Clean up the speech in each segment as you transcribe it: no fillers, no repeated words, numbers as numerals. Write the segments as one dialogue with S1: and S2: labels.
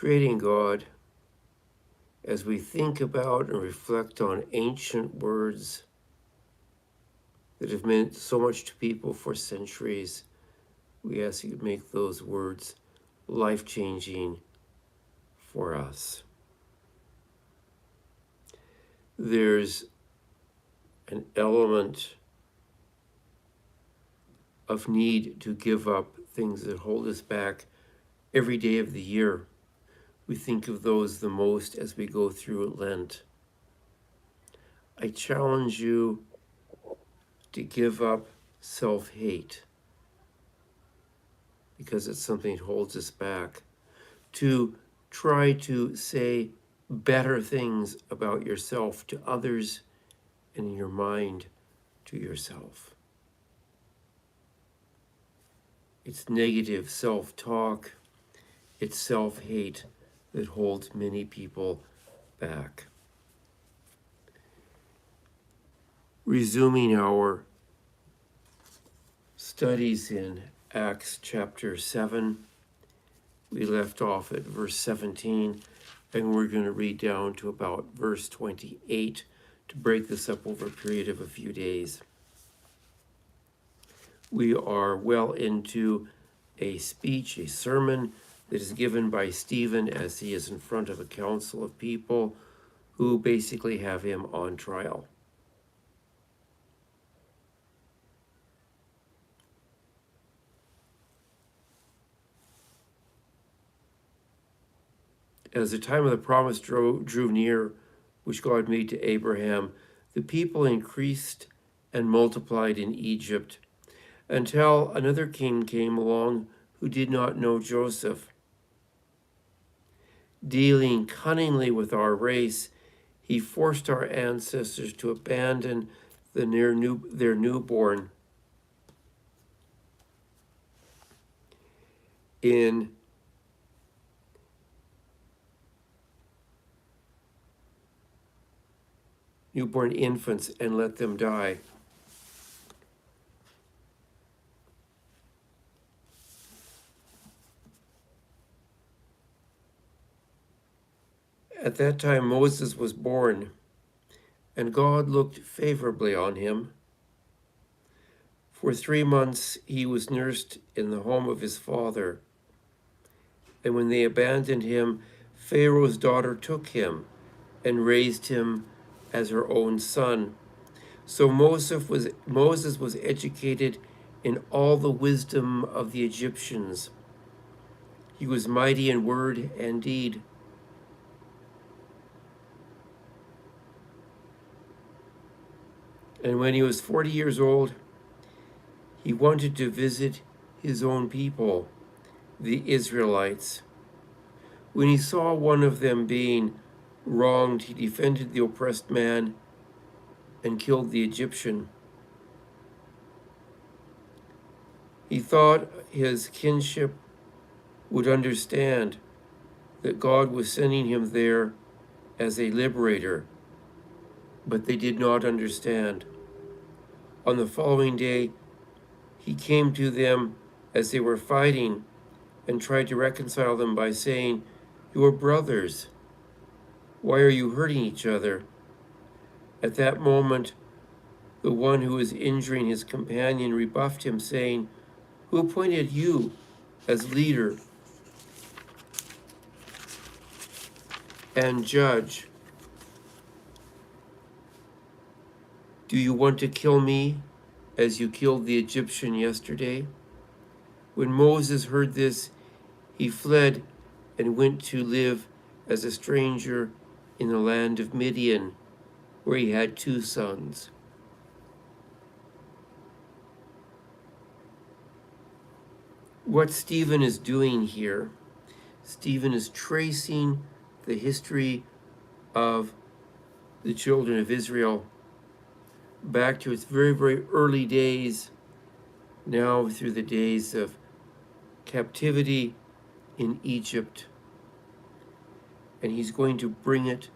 S1: Creating God, as we think about and reflect on ancient words that have meant so much to people for centuries, we ask you to make those words life-changing for us. There's an element of need to give up things that hold us back every day of the year. We think of those the most as we go through Lent. I challenge you to give up self-hate because it's something that holds us back, to try to say better things about yourself to others and in your mind to yourself. It's negative self-talk, it's self-hate that holds many people back. Resuming our studies in Acts chapter 7, we left off at verse 17, and we're going to read down to about verse 28 to break this up over a period of a few days. We are well into a speech, a sermon that is given by Stephen as he is in front of a council of people who basically have him on trial. As the time of the promise drew near, which God made to Abraham, the people increased and multiplied in Egypt, until another king came along who did not know Joseph. Dealing cunningly with our race, he forced our ancestors to abandon their newborn in newborn infants and let them die. At that time Moses was born, and God looked favorably on him. For 3 months he was nursed in the home of his father, and when they abandoned him, Pharaoh's daughter took him and raised him as her own son. So Moses was educated in all the wisdom of the Egyptians. He was mighty in word and deed. And when he was 40 years old, he wanted to visit his own people, the Israelites. When he saw one of them being wronged, he defended the oppressed man and killed the Egyptian. He thought his kinship would understand that God was sending him there as a liberator, but they did not understand. On the following day, he came to them as they were fighting and tried to reconcile them by saying, "You are brothers. Why are you hurting each other?" At that moment, the one who was injuring his companion rebuffed him, saying, "Who appointed you as leader and judge? Do you want to kill me as you killed the Egyptian yesterday?" When Moses heard this, he fled and went to live as a stranger in the land of Midian, where he had 2 sons. What Stephen is doing here, Stephen is tracing the history of the children of Israel back to its very, very early days, now through the days of captivity in Egypt. And he's going to bring it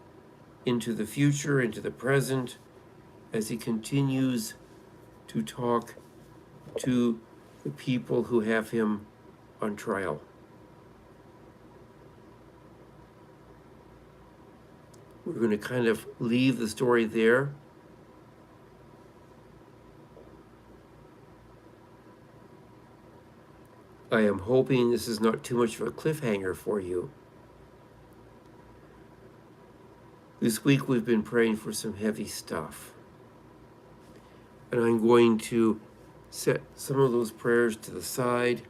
S1: into the future, into the present, as he continues to talk to the people who have him on trial. We're going to kind of leave the story there. I am hoping this is not too much of a cliffhanger for you. This week we've been praying for some heavy stuff. And I'm going to set some of those prayers to the side,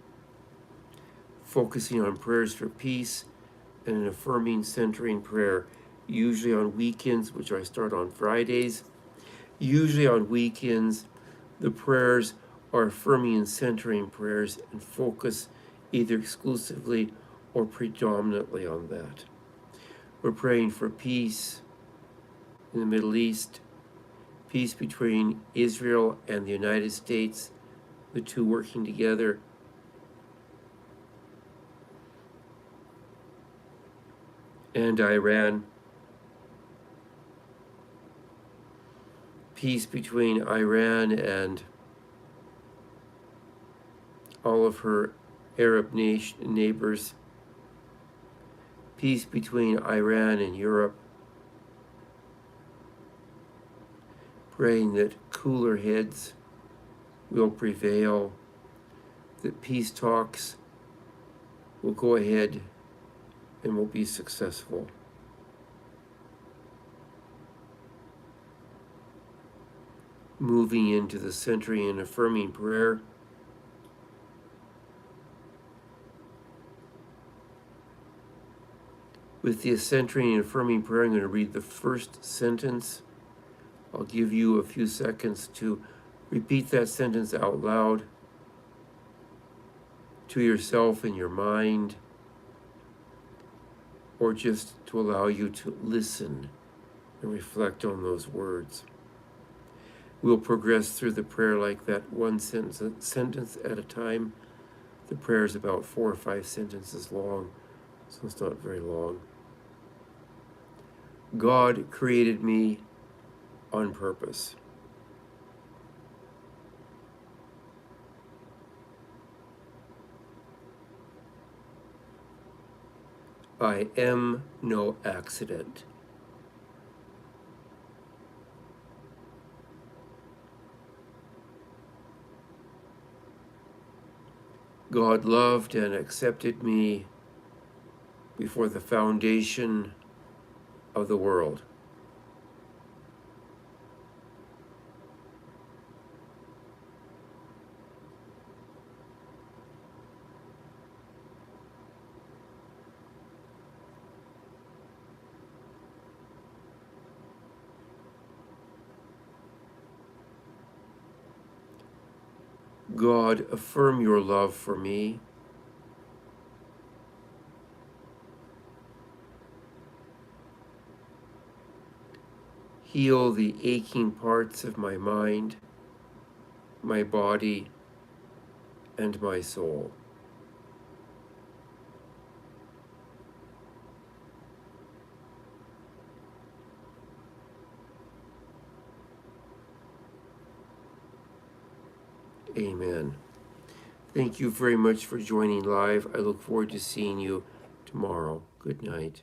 S1: focusing on prayers for peace and an affirming, centering prayer, usually on weekends, which I start on Fridays. Usually on weekends, the prayers are affirming and centering prayers and focus either exclusively or predominantly on that. We're praying for peace in the Middle East, peace between Israel and the United States, the two working together. And Iran, peace between Iran and all of her Arab neighbors, peace between Iran and Europe, praying that cooler heads will prevail, that peace talks will go ahead and will be successful. Moving into the centering and affirming prayer. With the centering and affirming prayer, I'm going to read the first sentence. I'll give you a few seconds to repeat that sentence out loud to yourself in your mind, or just to allow you to listen and reflect on those words. We'll progress through the prayer like that, one sentence at a time. The prayer is about 4 or 5 sentences long, so it's not very long. God created me on purpose. I am no accident. God loved and accepted me before the foundation of the world. God, affirm your love for me. Heal the aching parts of my mind, my body, and my soul. Amen. Thank you very much for joining live. I look forward to seeing you tomorrow. Good night.